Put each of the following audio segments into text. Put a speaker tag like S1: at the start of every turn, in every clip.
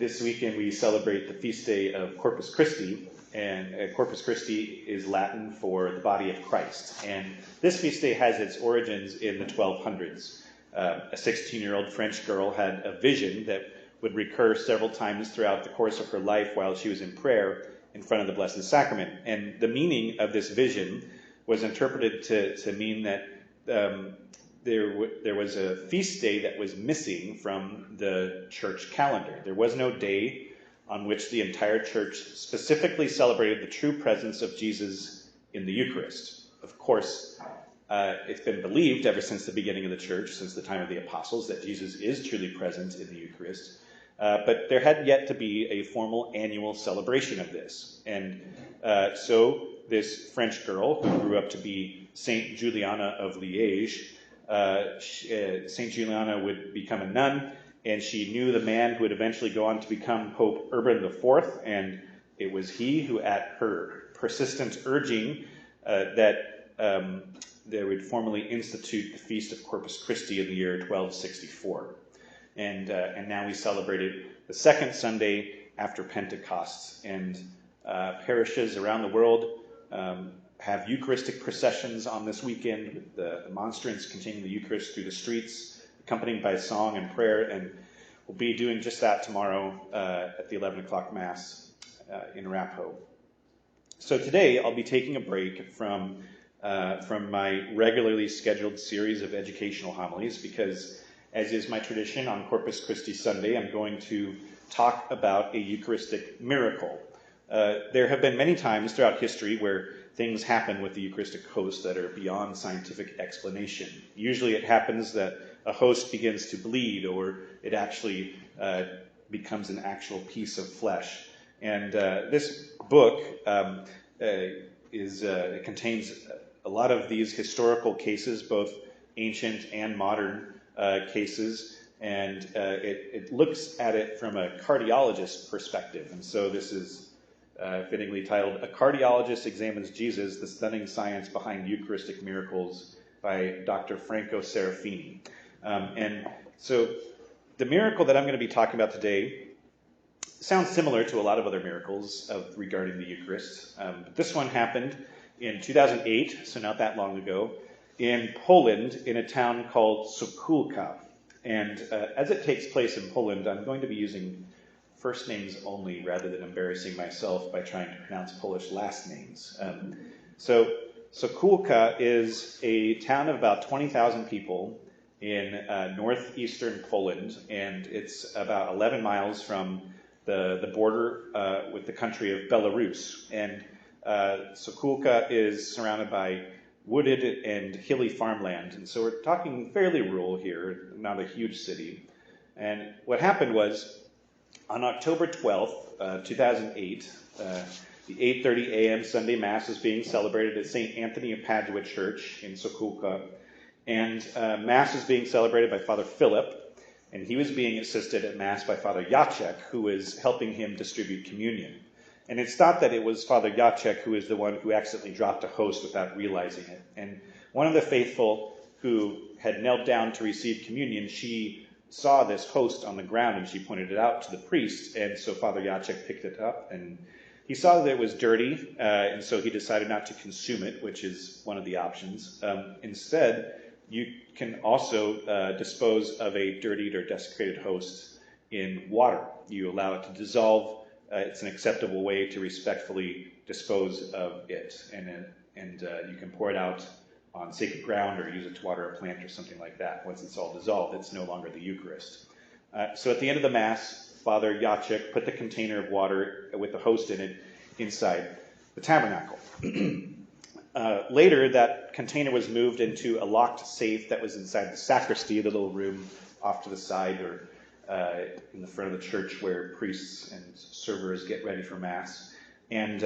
S1: This weekend we celebrate the feast day of Corpus Christi, and Corpus Christi is Latin for the body of Christ. And this feast day has its origins in the 1200s. A 16-year-old French girl had a vision that would recur several times throughout the course of her life while she was in prayer in front of the Blessed Sacrament. And the meaning of this vision was interpreted to mean that there was a feast day that was missing from the church calendar. There was no day on which the entire church specifically celebrated the true presence of Jesus in the Eucharist. Of course, it's been believed ever since the beginning of the church, since the time of the apostles, that Jesus is truly present in the Eucharist. But there had yet to be a formal annual celebration of this. And so this French girl, who grew up to be Saint Juliana of Liège, Saint Juliana would become a nun, and she knew the man who would eventually go on to become Pope Urban IV, and it was he who, at her persistent urging, that they would formally institute the Feast of Corpus Christi in the year 1264. And now we celebrated the second Sunday after Pentecost, and parishes around the world have Eucharistic processions on this weekend, with the monstrance containing the Eucharist through the streets, accompanied by song and prayer, and we'll be doing just that tomorrow at the 11 o'clock Mass in Arapaho. So today I'll be taking a break from my regularly scheduled series of educational homilies, because, as is my tradition on Corpus Christi Sunday, I'm going to talk about a Eucharistic miracle. There have been many times throughout history where things happen with the Eucharistic host that are beyond scientific explanation. Usually it happens that a host begins to bleed, or it actually becomes an actual piece of flesh. And this book it contains a lot of these historical cases, both ancient and modern cases, and it looks at it from a cardiologist's perspective. And so this is fittingly titled, "A Cardiologist Examines Jesus, the Stunning Science Behind Eucharistic Miracles" by Dr. Franco Serafini. And so the miracle that I'm going to be talking about today sounds similar to a lot of other miracles regarding the Eucharist. But this one happened in 2008, so not that long ago, in Poland, in a town called Sokolka. And as it takes place in Poland, I'm going to be using first names only rather than embarrassing myself by trying to pronounce Polish last names. So Sokolka is a town of about 20,000 people in northeastern Poland, and it's about 11 miles from the border with the country of Belarus. And Sokolka is surrounded by wooded and hilly farmland, and so we're talking fairly rural here, not a huge city. And what happened was, on October 12th, 2008, the 8:30 a.m. Sunday Mass is being celebrated at St. Anthony of Padua Church in Sokolka, and Mass is being celebrated by Father Philip, and he was being assisted at Mass by Father Jacek, who was helping him distribute communion. And it's thought that it was Father Jacek who is the one who accidentally dropped a host without realizing it. And one of the faithful who had knelt down to receive communion, she saw this host on the ground and she pointed it out to the priest. And so Father Jacek picked it up and he saw that it was dirty, and so he decided not to consume it, which is one of the options. Instead, you can also dispose of a dirtied or desecrated host in water. You allow it to dissolve. It's an acceptable way to respectfully dispose of it, and you can pour it out on sacred ground or use it to water a plant or something like that. Once it's all dissolved, it's no longer the Eucharist. So at the end of the Mass, Father Jacek put the container of water with the host in it inside the tabernacle. Later, that container was moved into a locked safe that was inside the sacristy, the little room off to the side or in the front of the church where priests and servers get ready for Mass. And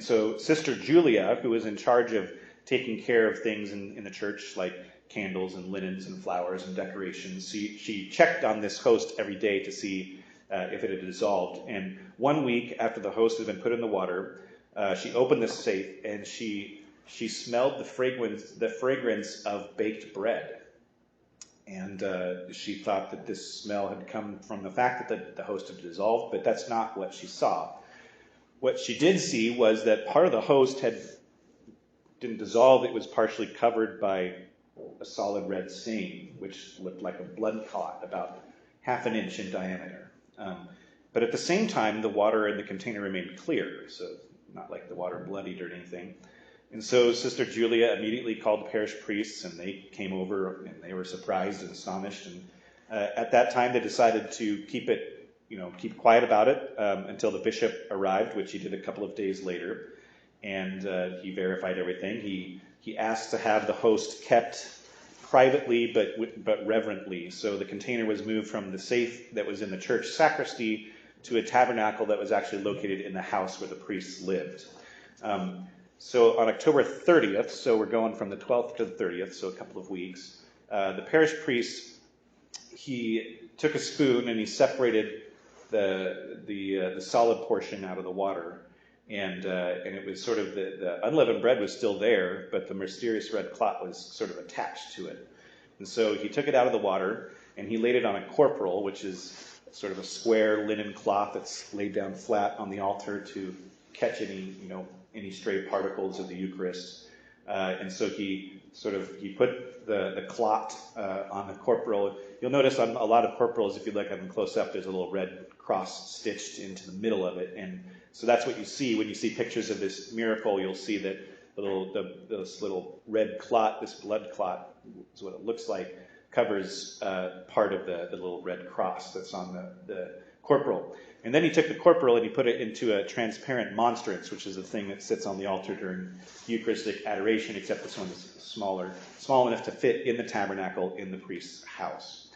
S1: so Sister Julia, who was in charge of taking care of things in the church, like candles and linens and flowers and decorations, she checked on this host every day to see if it had dissolved. And 1 week after the host had been put in the water, she opened the safe and she smelled the fragrance of baked bread. And she thought that this smell had come from the fact that the host had dissolved, but that's not what she saw. What she did see was that part of the host didn't dissolve, it was partially covered by a solid red stain, which looked like a blood clot about half an inch in diameter. But at the same time, the water in the container remained clear, so not like the water bloodied or anything. And so Sister Julia immediately called the parish priests, and they came over, and they were surprised and astonished. And at that time, they decided to keep quiet about it until the bishop arrived, which he did a couple of days later. And he verified everything. He asked to have the host kept privately but reverently. So the container was moved from the safe that was in the church sacristy to a tabernacle that was actually located in the house where the priests lived. So on October 30th, so we're going from the 12th to the 30th, so a couple of weeks, the parish priest, he took a spoon and he separated the solid portion out of the water. And it was sort of the unleavened bread was still there, but the mysterious red clot was sort of attached to it. And so he took it out of the water and he laid it on a corporal, which is sort of a square linen cloth that's laid down flat on the altar to catch any stray particles of the Eucharist. And so he put the clot on the corporal. You'll notice on a lot of corporals, if you look at them close up, there's a little red cross stitched into the middle of it. And so that's what you see when you see pictures of this miracle. You'll see that this little red clot, this blood clot, is what it looks like, covers part of the little red cross that's on the corporal. And then he took the corporal and he put it into a transparent monstrance, which is a thing that sits on the altar during Eucharistic adoration, except this one is small enough to fit in the tabernacle in the priest's house.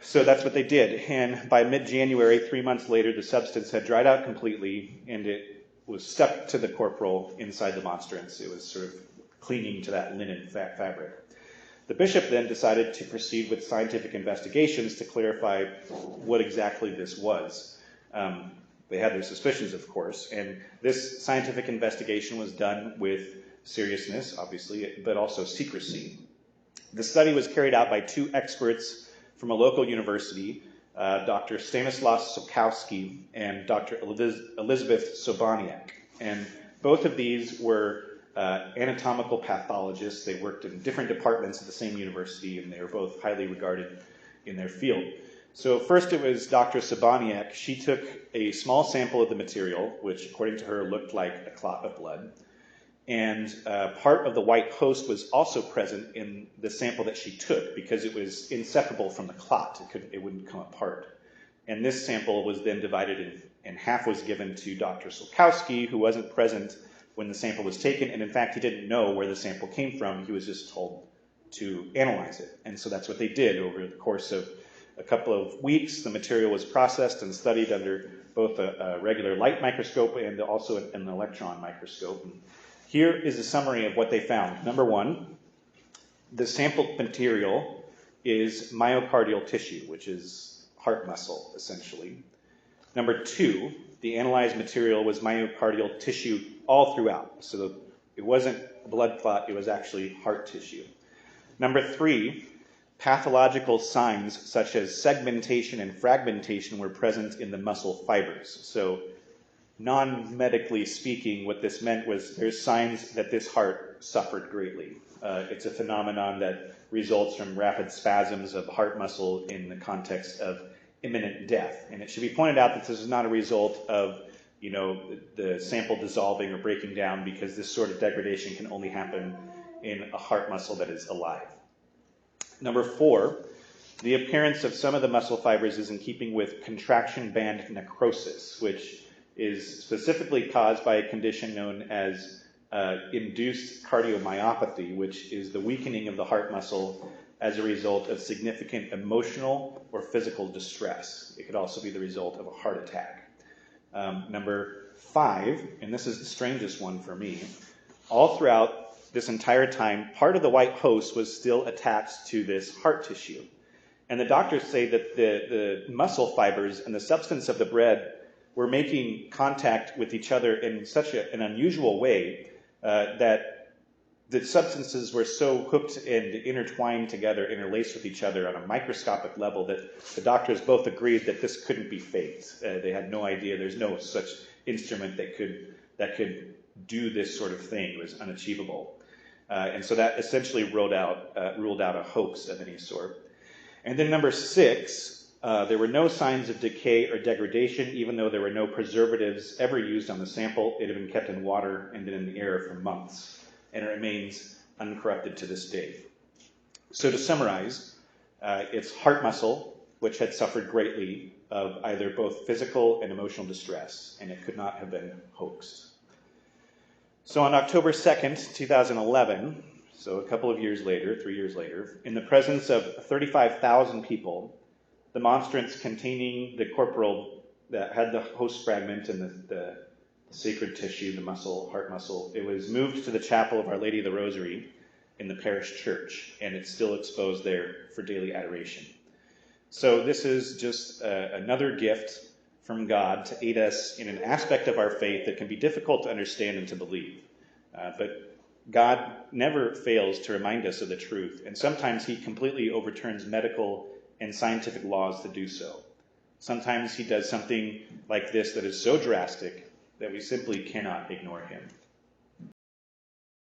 S1: So that's what they did. And by mid-January, 3 months later, the substance had dried out completely, and it was stuck to the corporal inside the monstrance. It was sort of clinging to that linen fabric. The bishop then decided to proceed with scientific investigations to clarify what exactly this was. They had their suspicions, of course, and this scientific investigation was done with seriousness, obviously, but also secrecy. The study was carried out by two experts from a local university, Dr. Stanislaus Sokolka and Dr. Elizabeth Sobaniak. And both of these were anatomical pathologists. They worked in different departments at the same university, and they were both highly regarded in their field. So first it was Dr. Sobaniak. She took a small sample of the material, which according to her looked like a clot of blood. And part of the white host was also present in the sample that she took because it was inseparable from the clot. It wouldn't come apart. And this sample was then divided and half was given to Dr. Sokolka, who wasn't present when the sample was taken. And in fact, he didn't know where the sample came from. He was just told to analyze it. And so that's what they did over the course of a couple of weeks. The material was processed and studied under both a regular light microscope and also an electron microscope. And here is a summary of what they found. Number one, the sampled material is myocardial tissue, which is heart muscle, essentially. Number two, the analyzed material was myocardial tissue all throughout. So it wasn't a blood clot, it was actually heart tissue. Number three, pathological signs such as segmentation and fragmentation were present in the muscle fibers. So non-medically speaking, what this meant was there's signs that this heart suffered greatly. It's a phenomenon that results from rapid spasms of heart muscle in the context of imminent death. And it should be pointed out that this is not a result of, the sample dissolving or breaking down, because this sort of degradation can only happen in a heart muscle that is alive. Number four, the appearance of some of the muscle fibers is in keeping with contraction band necrosis, which is specifically caused by a condition known as induced cardiomyopathy, which is the weakening of the heart muscle as a result of significant emotional or physical distress. It could also be the result of a heart attack. Number five, and this is the strangest one for me, all throughout this entire time, part of the white host was still attached to this heart tissue. And the doctors say that the muscle fibers and the substance of the bread were making contact with each other in such an unusual way that the substances were so hooked and intertwined together, interlaced with each other on a microscopic level, that the doctors both agreed that this couldn't be faked. They had no idea. There's no such instrument that could do this sort of thing. It was unachievable. And so that essentially ruled out a hoax of any sort. And then number 6, there were no signs of decay or degradation, even though there were no preservatives ever used on the sample. It had been kept in water and been in the air for months, and it remains uncorrupted to this day. So to summarize, it's heart muscle, which had suffered greatly of either both physical and emotional distress, and it could not have been hoaxed. So on October 2nd, 2011, so a couple of years later, 3 years later, in the presence of 35,000 people, the monstrance containing the corporal that had the host fragment and the sacred tissue, the muscle, heart muscle, it was moved to the chapel of Our Lady of the Rosary in the parish church, and it's still exposed there for daily adoration. So this is just another gift from God to aid us in an aspect of our faith that can be difficult to understand and to believe. But God never fails to remind us of the truth, and sometimes he completely overturns medical and scientific laws to do so. Sometimes he does something like this that is so drastic that we simply cannot ignore him.